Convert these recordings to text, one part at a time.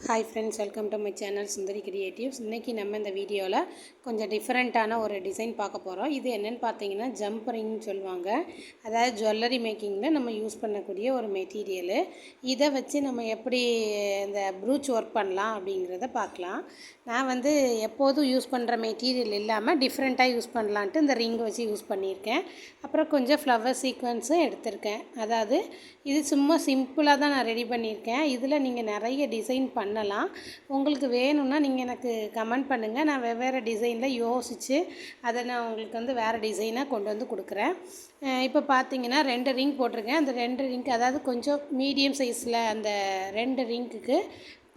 Hi friends, welcome to my channel Sundari creatives. இன்றைக்கி நம்ம இந்த வீடியோவில் கொஞ்சம் டிஃப்ரெண்ட்டான ஒரு டிசைன் பார்க்க போகிறோம். இது என்னென்னு பார்த்தீங்கன்னா ஜம்ப் ரிங்னு சொல்லுவாங்க. அதாவது ஜுவல்லரி மேக்கிங்கில் நம்ம யூஸ் பண்ணக்கூடிய ஒரு மெட்டீரியலு. இதை வச்சு நம்ம எப்படி இந்த ப்ரூச் ஒர்க் பண்ணலாம் அப்படிங்கிறத பார்க்கலாம். நான் எப்போதும் யூஸ் பண்ணுற மெட்டீரியல் இல்லாமல் டிஃப்ரெண்ட்டாக யூஸ் பண்ணலான்ட்டு இந்த ரிங் வச்சு யூஸ் பண்ணியிருக்கேன். அப்புறம் கொஞ்சம் ஃப்ளவர் சீக்வன்ஸும் எடுத்திருக்கேன். அதாவது இது சும்மா சிம்பிளாக தான் நான் ரெடி பண்ணியிருக்கேன். இதில் நீங்கள் நிறைய டிசைன் பண்ணலாம். உங்களுக்கு வேணும்னா நீங்கள் எனக்கு கமெண்ட் பண்ணுங்கள். நான் வெவ்வேறு டிசைனில் யோசித்து அதை நான் உங்களுக்கு வேறு டிசைனாக கொண்டு வந்து கொடுக்குறேன். இப்போ பார்த்தீங்கன்னா 2 ரிங் போட்டிருக்கேன். அந்த 2 ரிங்க் அதாவது கொஞ்சம் மீடியம் சைஸில் அந்த 2 ரிங்க்குக்கு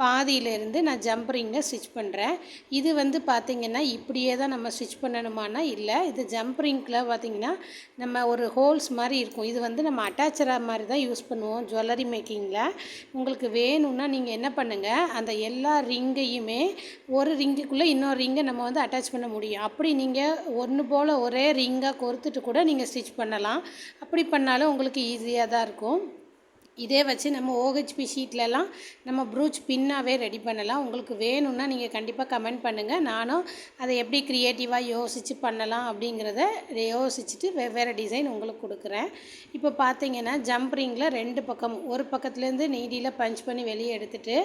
பாதியிலேருந்து நான் ஜம்ப் ரிங்கை ஸ்டிச் பண்ணுறேன். இது பார்த்திங்கன்னா இப்படியே தான் நம்ம ஸ்டிச் பண்ணணுமானா இல்லை. இது ஜம்ப் ரிங்கில் பார்த்திங்கன்னா நம்ம ஒரு ஹோல்ஸ் மாதிரி இருக்கும். இது நம்ம அட்டாச்சராக மாதிரி தான் யூஸ் பண்ணுவோம் ஜுவல்லரி மேக்கிங்கில். உங்களுக்கு வேணும்னா நீங்கள் என்ன பண்ணுங்கள், அந்த எல்லா ரிங்கையுமே ஒரு ரிங்குக்குள்ளே இன்னொரு ரிங்கை நம்ம அட்டாச் பண்ண முடியும். அப்படி நீங்கள் ஒன்று போல் ஒரே ரிங்காக கோர்த்துட்டு கூட நீங்கள் ஸ்டிச் பண்ணலாம். அப்படி பண்ணாலும் உங்களுக்கு ஈஸியாக தான் இருக்கும். இதே வச்சு நம்ம OHP ஷீட்லலாம் நம்ம ப்ரூச் பின்னாகவே ரெடி பண்ணலாம். உங்களுக்கு வேணும்னா நீங்கள் கண்டிப்பாக கமெண்ட் பண்ணுங்கள். நானும் அதை எப்படி க்ரியேட்டிவாக யோசித்து பண்ணலாம் அப்படிங்கிறத யோசிச்சுட்டு வெவ்வேறு டிசைன் உங்களுக்கு கொடுக்குறேன். இப்போ பார்த்தீங்கன்னா ஜம்ப் ரிங்கில் 2 பக்கமும் ஒரு பக்கத்துலேருந்து நீடியில் பஞ்ச் பண்ணி வெளியே எடுத்துகிட்டு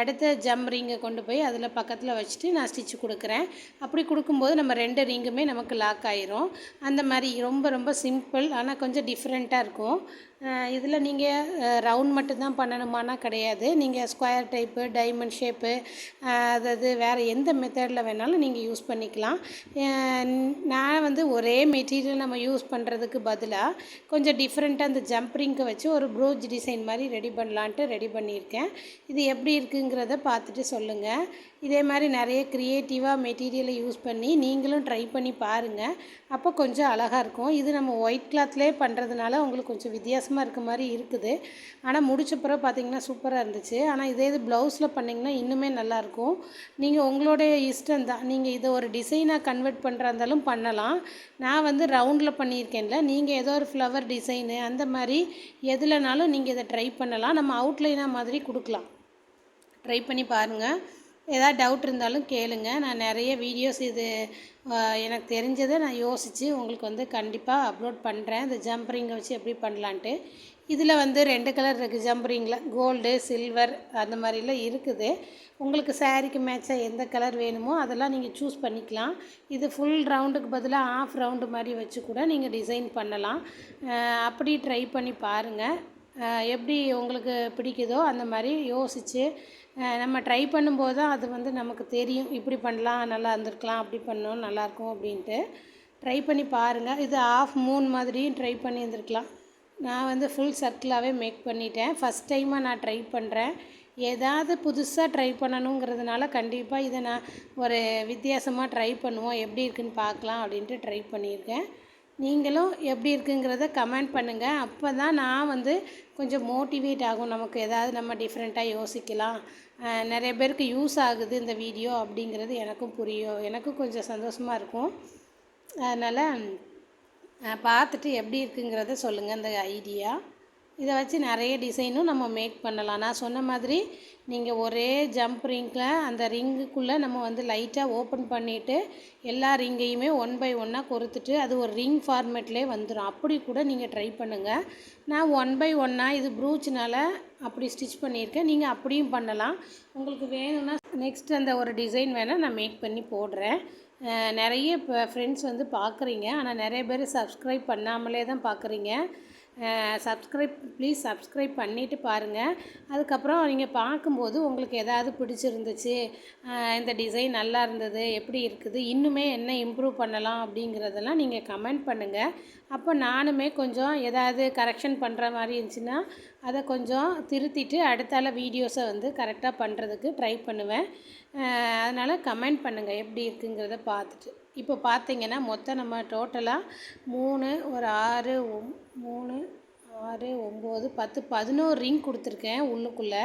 அடுத்த ஜம்ப் ரிங்கை கொண்டு போய் அதில் பக்கத்தில் வச்சுட்டு நான் ஸ்டிச் கொடுக்குறேன். அப்படி கொடுக்கும்போது நம்ம 2 ரிங்குமே நமக்கு லாக் ஆயிரும். அந்த மாதிரி ரொம்ப ரொம்ப சிம்பிள், ஆனால் கொஞ்சம் டிஃப்ரெண்ட்டாக இருக்கும். இதில் நீங்கள் ரவுண்ட் மட்டும்தான் பண்ணணுமானா கிடையாது. நீங்கள் ஸ்கொயர் டைப்பு, டைமண்ட் ஷேப்பு, அதாவது வேறு எந்த மெத்தடில் வேணாலும் நீங்கள் யூஸ் பண்ணிக்கலாம். நான் ஒரே மெட்டீரியல் நம்ம யூஸ் பண்ணுறதுக்கு பதிலாக கொஞ்சம் டிஃப்ரெண்ட்டாக அந்த ஜம்ப் ரிங்கை வச்சு ஒரு ப்ரூச் டிசைன் மாதிரி ரெடி பண்ணலான்ட்டு ரெடி பண்ணியிருக்கேன். இது எப்படி இருக்குங்கிறத பார்த்துட்டு சொல்லுங்கள். இதே மாதிரி நிறைய க்ரியேட்டிவாக மெட்டீரியலை யூஸ் பண்ணி நீங்களும் ட்ரை பண்ணி பாருங்கள். அப்போ கொஞ்சம் அழகாக இருக்கும். இது நம்ம ஒயிட் கிளாத்லேயே பண்ணுறதுனால உங்களுக்கு கொஞ்சம் வித்தியாசமாக இருக்க மாதிரி இருக்குது. ஆனால் முடிச்ச பிறகு பார்த்திங்கன்னா சூப்பராக இருந்துச்சு. ஆனால் இதே இது ப்ளவுஸில் பண்ணிங்கன்னா இன்னுமே நல்லாயிருக்கும். நீங்கள் உங்களுடைய இஷ்டம் தான். நீங்கள் இதை ஒரு டிசைனாக கன்வெர்ட் பண்ணுறா இருந்தாலும் பண்ணலாம். நான் ரவுண்டில் பண்ணியிருக்கேன்ல, நீங்கள் ஏதோ ஒரு ஃப்ளவர் டிசைனு அந்த மாதிரி எதுலனாலும் நீங்கள் இதை ட்ரை பண்ணலாம். நம்ம அவுட்லைனாக மாதிரி கொடுக்கலாம். ட்ரை பண்ணி பாருங்கள். ஏதாவது டவுட் இருந்தாலும் கேளுங்க. நான் நிறைய வீடியோஸ் எனக்கு தெரிஞ்சதை நான் யோசித்து உங்களுக்கு கண்டிப்பாக அப்லோட் பண்ணுறேன். இந்த ஜம்ப் ரிங்கை வச்சு எப்படி பண்ணலான்ட்டு. இதில் 2 கலர் இருக்குது ஜம்ப் ரிங்கில். கோல்டு, சில்வர் அந்த மாதிரிலாம் இருக்குது. உங்களுக்கு சாரீக்கு மேட்சாக எந்த கலர் வேணுமோ அதெல்லாம் நீங்கள் சூஸ் பண்ணிக்கலாம். இது ஃபுல் ரவுண்டுக்கு பதிலாக ஆஃப் ரவுண்டு மாதிரி வச்சு கூட நீங்கள் டிசைன் பண்ணலாம். அப்படி ட்ரை பண்ணி பாருங்கள். எப்படி உங்களுக்கு பிடிக்குதோ அந்த மாதிரி யோசித்து நம்ம ட்ரை பண்ணும்போது தான் அது நமக்கு தெரியும். இப்படி பண்ணலாம், நல்லா இருந்திருக்கலாம், அப்படி பண்ணோம் நல்லாயிருக்கும் அப்படின்ட்டு. ட்ரை பண்ணி பாருங்கள். இது ஆஃப் மூன் மாதிரியும் ட்ரை பண்ணி இருந்திருக்கலாம். நான் ஃபுல் சர்க்கிளாகவே மேக் பண்ணிட்டேன். ஃபஸ்ட் டைமாக நான் ட்ரை பண்ணுறேன். ஏதாவது புதுசாக ட்ரை பண்ணணுங்கிறதுனால கண்டிப்பாக இதை நான் ஒரு வித்தியாசமாக ட்ரை பண்ணுவோம், எப்படி இருக்குதுன்னு பார்க்கலாம் அப்படின்ட்டு ட்ரை பண்ணியிருக்கேன். நீங்களும் எப்படி இருக்குங்கிறத கமெண்ட் பண்ணுங்கள். அப்போ தான் நான் கொஞ்சம் மோட்டிவேட் ஆகும். நமக்கு ஏதாவது நம்ம டிஃப்ரெண்ட்டாக யோசிக்கலாம், நிறைய பேருக்கு யூஸ் ஆகுது இந்த வீடியோ அப்படிங்கிறது எனக்கும் புரியும். எனக்கும் கொஞ்சம் சந்தோஷமாக இருக்கும். அதனால் பார்த்துட்டு எப்படி இருக்குங்கிறத சொல்லுங்கள். இந்த ஐடியா இதை வச்சு நிறைய டிசைனும் நம்ம மேக் பண்ணலாம். நான் சொன்ன மாதிரி நீங்கள் ஒரே ஜம்ப் ரிங்கில் அந்த ரிங்குக்குள்ளே நம்ம லைட்டாக ஓப்பன் பண்ணிவிட்டு எல்லா ரிங்கையுமே 1 பை 1 கொறுத்துட்டு அது ஒரு ரிங் ஃபார்மேட்லேயே வந்துடும். அப்படி கூட நீங்கள் ட்ரை பண்ணுங்கள். நான் 1 பை 1 இது ப்ரூச்னால் அப்படி ஸ்டிச் பண்ணியிருக்கேன். நீங்கள் அப்படியும் பண்ணலாம். உங்களுக்கு வேணும்னா நெக்ஸ்ட் அந்த ஒரு டிசைன் வேணால் நான் மேக் பண்ணி போடுறேன். நிறைய இப்போ ஃப்ரெண்ட்ஸ் பார்க்குறீங்க, ஆனால் நிறைய பேர் சப்ஸ்கிரைப் பண்ணாமலே தான் பார்க்குறீங்க. ப்ளீஸ் சப்ஸ்கிரைப் பண்ணிவிட்டு பாருங்கள். அதுக்கப்புறம் நீங்கள் பார்க்கும்போது உங்களுக்கு எதாவது பிடிச்சிருந்துச்சு, இந்த டிசைன் நல்லா இருந்தது, எப்படி இருக்குது, இன்னுமே என்ன இம்ப்ரூவ் பண்ணலாம் அப்படிங்கிறதெல்லாம் நீங்கள் கமெண்ட் பண்ணுங்கள். அப்போ நானுமே கொஞ்சம் ஏதாவது கரெக்ஷன் பண்ணுற மாதிரி இருந்துச்சுன்னா அதை கொஞ்சம் திருத்திட்டு அடுத்தால வீடியோஸை கரெக்டாக பண்ணுறதுக்கு ட்ரை பண்ணுவேன். அதனால் கமெண்ட் பண்ணுங்கள் எப்படி இருக்குங்கிறத பார்த்துட்டு. இப்போ பார்த்தீங்கன்னா மொத்தம் நம்ம டோட்டலாக 3 ஒரு 6 3 6 9 10 11 ரிங் கொடுத்துருக்கேன் உள்ளுக்குள்ளே.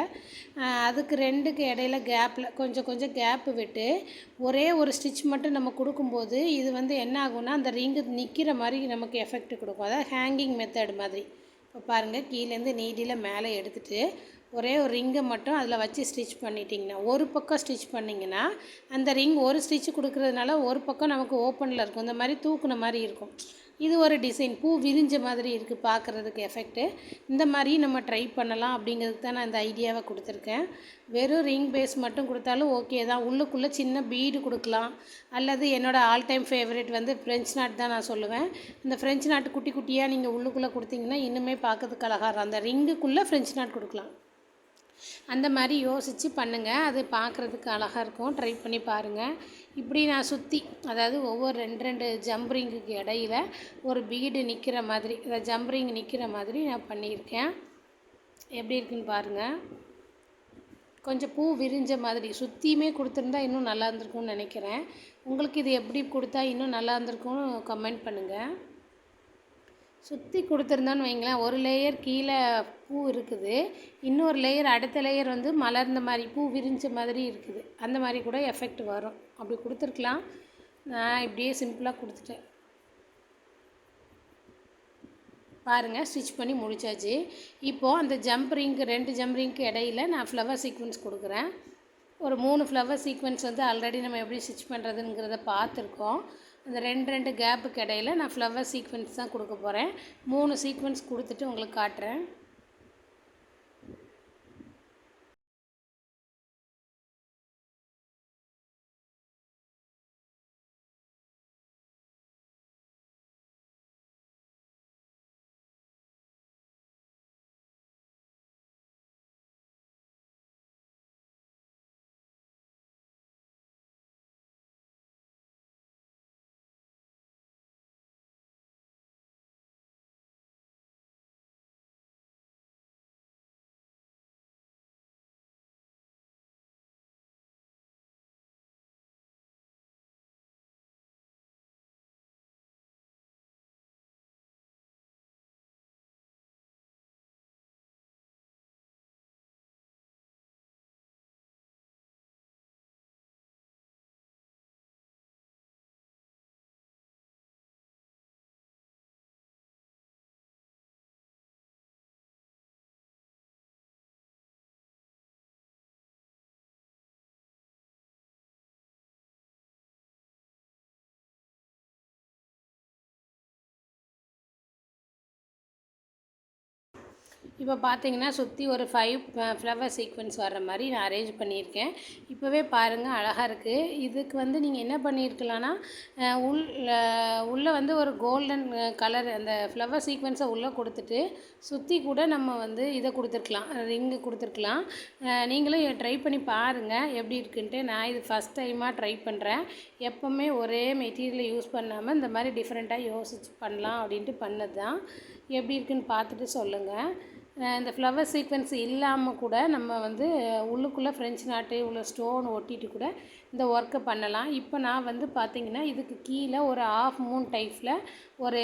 அதுக்கு 2க்கு இடையில கேப்பில் கொஞ்சம் கேப்பு விட்டு ஒரே ஒரு ஸ்டிச் மட்டும் நம்ம கொடுக்கும்போது இது என்ன ஆகும்னா அந்த ரிங்கு நிற்கிற மாதிரி நமக்கு எஃபெக்ட் கொடுக்கும். அதாவது ஹேங்கிங் மெத்தட் மாதிரி. இப்போ பாருங்கள், கீழேருந்து நீடியில் மேலே எடுத்துகிட்டு ஒரே ஒரு ரிங்கை மட்டும் அதில் வச்சு ஸ்டிச் பண்ணிட்டிங்கன்னா, ஒரு பக்கம் ஸ்டிச் பண்ணிங்கன்னா அந்த ரிங் ஒரு ஸ்டிச் கொடுக்குறதுனால ஒரு பக்கம் நமக்கு ஓப்பனில் இருக்கும், இந்த மாதிரி தூக்குன மாதிரி இருக்கும். இது ஒரு டிசைன், பூ விரிஞ்ச மாதிரி இருக்குது பார்க்குறதுக்கு எஃபெக்ட்டு. இந்த மாதிரி நம்ம ட்ரை பண்ணலாம் அப்படிங்கிறதுக்கு தான் நான் இந்த ஐடியாவை கொடுத்துருக்கேன். வெறும் ரிங் பேஸ் மட்டும் கொடுத்தாலும் ஓகே தான். உள்ளுக்குள்ளே சின்ன பீடு கொடுக்கலாம், அல்லது என்னோடய ஆல் டைம் ஃபேவரட் வந்து ஃப்ரெஞ்ச் நாட் தான் நான் சொல்லுவேன். இந்த ஃப்ரெஞ்ச் நாட் குட்டி குட்டியாக நீங்கள் உள்ளுக்குள்ளே கொடுத்தீங்கன்னா இன்னுமே பார்க்கறதுக்கு அழகாக இருக்கும். அந்த ரிங்குக்குள்ளே ஃப்ரெஞ்ச் நாட் கொடுக்கலாம். அந்த மாதிரி யோசித்து பண்ணுங்கள், அது பார்க்குறதுக்கு அழகாக இருக்கும். ட்ரை பண்ணி பாருங்கள். இப்படி நான் சுற்றி, அதாவது ஒவ்வொரு 2 ஜம்ப்ரிங்குக்கு இடையில ஒரு பீடு நிற்கிற மாதிரி, ஜம்ப்ரிங் நிற்கிற மாதிரி நான் பண்ணியிருக்கேன். எப்படி இருக்குன்னு பாருங்கள். கொஞ்சம் பூ விரிஞ்ச மாதிரி சுற்றியுமே கொடுத்துருந்தா இன்னும் நல்லா இருந்திருக்கும்னு நினைக்கிறேன். உங்களுக்கு இது எப்படி கொடுத்தா இன்னும் நல்லா இருந்திருக்கும்னு கமெண்ட் பண்ணுங்கள். சுற்றி கொடுத்துருந்தோன்னு வைங்களேன், ஒரு லேயர் கீழே பூ இருக்குது, இன்னொரு லேயர் அடுத்த லேயர் வந்து மலர்ந்த மாதிரி பூ விரிஞ்ச மாதிரி இருக்குது. அந்த மாதிரி கூட எஃபெக்ட் வரும். அப்படி கொடுத்துருக்கலாம். நான் இப்படியே சிம்பிளாக கொடுத்துட்டேன். பாருங்கள், ஸ்டிச் பண்ணி முடித்தாச்சு. இப்போது அந்த ஜம்ப்ரிங்க்கு 2 ஜம்ப்ரிங்க்கு இடையில நான் ஃப்ளவர் சீக்வென்ஸ் கொடுக்குறேன். ஒரு 3 ஃப்ளவர் சீக்வென்ஸ் வந்து ஆல்ரெடி நம்ம எப்படி ஸ்டிச் பண்ணுறதுங்கிறத பார்த்துருக்கோம். அந்த 2 கேப்புக்கு இடையில நான் ஃப்ளவர் சீக்வென்ஸ் தான் கொடுக்க போகிறேன். 3 சீக்வென்ஸ் கொடுத்துட்டு உங்களுக்கு காட்டுறேன். இப்போ பார்த்தீங்கன்னா சுற்றி ஒரு 5 ஃப்ளவர் சீக்வென்ஸ் வர்ற மாதிரி நான் அரேஞ்ச் பண்ணியிருக்கேன். இப்போவே பாருங்கள், அழகாக இருக்குது. இதுக்கு வந்து நீங்கள் என்ன பண்ணியிருக்கலான்னா, உள்ளே வந்து ஒரு கோல்டன் கலர் அந்த ஃப்ளவர் சீக்வென்ஸை உள்ளே கொடுத்துட்டு சுற்றி கூட நம்ம வந்து இதை கொடுத்துருக்கலாம், ரிங்கு கொடுத்துருக்கலாம். நீங்களும் ட்ரை பண்ணி பாருங்கள் எப்படி இருக்குன்ட்டு. நான் இது ஃபஸ்ட் டைமாக ட்ரை பண்ணுறேன். எப்போவுமே ஒரே மெட்டீரியலை யூஸ் பண்ணாமல் இந்த மாதிரி டிஃப்ரெண்ட்டாக யோசித்து பண்ணலாம் அப்படின்ட்டு பண்ணது தான். எப்படி இருக்குன்னு பார்த்துட்டு சொல்லுங்கள். இந்த ஃப்ளவர் சீக்வென்ஸ் இல்லாமல் கூட நம்ம வந்து உள்ளுக்குள்ளே ஃப்ரெஞ்ச் நாட்டு உள்ள ஸ்டோன் ஒட்டிட்டு கூட இந்த ஒர்க்கை பண்ணலாம். இப்போ நான் வந்து பார்த்திங்கன்னா இதுக்கு கீழே ஒரு ½ மூன் டைப்பில் ஒரு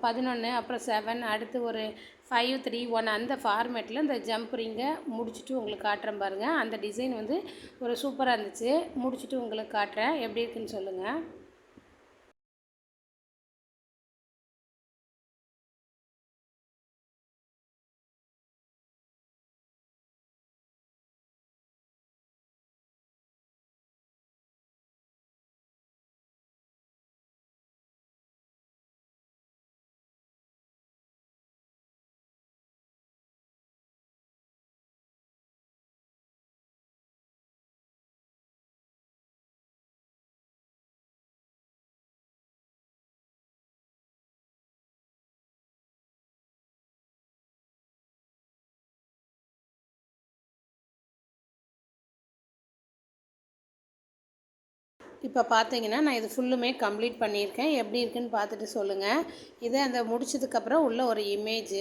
11, அப்புறம் 7, அடுத்து ஒரு 5, 3, 1 அந்த ஃபார்மேட்டில் இந்த ஜம்ப்ரிங்கை முடிச்சுட்டு உங்களுக்கு காட்டுறேன் பாருங்கள். அந்த டிசைன் வந்து ஒரு சூப்பராக இருந்துச்சு. முடிச்சுட்டு உங்களுக்கு காட்டுறேன், எப்படி இருக்குன்னு சொல்லுங்கள். இப்போ பார்த்தீங்கன்னா நான் இது ஃபுல்லுமே கம்ப்ளீட் பண்ணியிருக்கேன். எப்படி இருக்குன்னு பார்த்துட்டு சொல்லுங்கள். இது அந்த முடிச்சதுக்கப்புறம் உள்ள ஒரு இமேஜு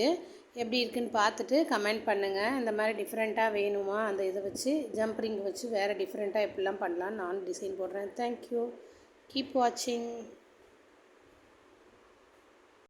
எப்படி இருக்குன்னு பார்த்துட்டு கமெண்ட் பண்ணுங்கள். இந்த மாதிரி டிஃப்ரெண்ட்டாக வேணுமா, அந்த இதை வச்சு ஜம்ப்ரிங் வச்சு வேறு டிஃப்ரெண்ட்டாக எப்படிலாம் பண்ணலான்னு நானும் டிசைன் போடுறேன். தேங்க்யூ. கீப் வாட்சிங்.